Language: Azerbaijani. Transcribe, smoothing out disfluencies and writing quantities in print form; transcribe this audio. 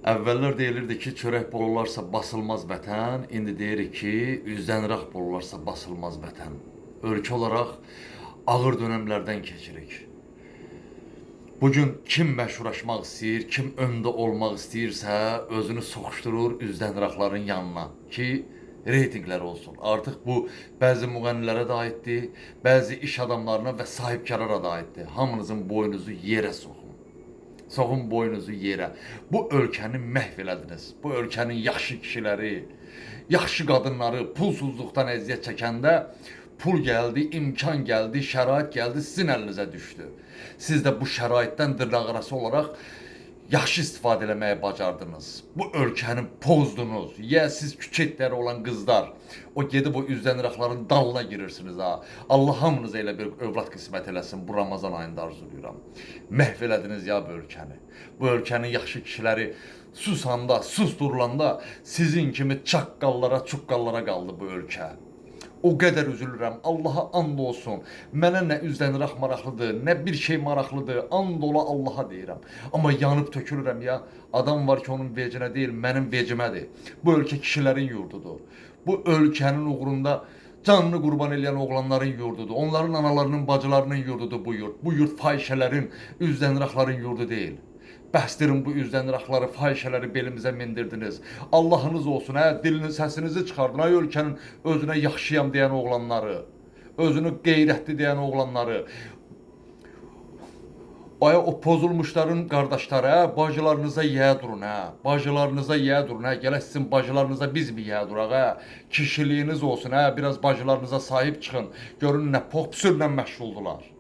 Əvvəllər deyilirdi ki, çörək bol olarsa basılmaz vətən, indi deyirik ki, üzdən rəx bol olarsa basılmaz vətən. Ölkə olaraq ağır dönəmlərdən keçirik. Bugün kim məşhurlaşmaq istəyir, kim öndə olmaq istəyirsə, özünü soxuşdurur üzdən rəxların yanına ki, reytinglər olsun. Artıq bu bəzi müğənnilərə də aiddir, bəzi iş adamlarına və sahibkarlara da aiddir. Hamınızın boynunuzu yerə soxun. Soxun boynunuzu yerə. Bu ölkəni məhv elədiniz. Bu ölkənin yaxşı kişiləri, yaxşı qadınları pulsuzluqdan əziyyət çəkəndə pul gəldi, imkan gəldi, şərait gəldi, sizin əlinizə düşdü. Siz də bu şəraitdən dırnaqarası olaraq yaxşı istifadə eləməyi bacardınız. Bu ölkəni pozdunuz. Ya siz küçükləri olan qızlar, o gedib o üzdən rəxların dalına girirsiniz ha. Allah hamınıza elə bir övlad qismət eləsin. Bu Ramazan ayında arzulayıram. Məhv elədiniz ya bu ölkəni. Bu ölkənin yaxşı kişiləri susanda, susturulanda sizin kimi çaqqallara, çuqqallara qaldı bu ölkə. O qədər üzülürəm. Allaha and olsun. Mənə nə üzdən rəx maraqlıdır, nə bir şey maraqlıdır. And ola Allaha deyirəm. Amma yanıb tökülürəm ya. Adam var ki, onun vecinə deyil, mənim vecimədir. Bu ölkə kişilərin yurdudur. Bu ölkənin uğrunda canını qurban eləyən oğlanların yurdudur. Onların analarının, bacılarının yurdudur bu yurt. Bu yurt fahişələrin, üzdən rəxların yurdu deyil. Bəsdirin bu üzdən rəxları, fahişələri belimizə mindirdiniz. Allahınız olsun, dilini, səsinizi çıxardın, ölkənin özünə yaxşıyam deyən oğlanları, özünü qeyrətli deyən oğlanları. O pozulmuşların qardaşları, bacılarınıza yiyə durun, bacılarınıza yiyə durun, gələk sizin bacılarınıza biz mi yiyə duraq, kişiliyiniz olsun, biraz bacılarınıza sahib çıxın, görün nə popsürlə məşğuldular.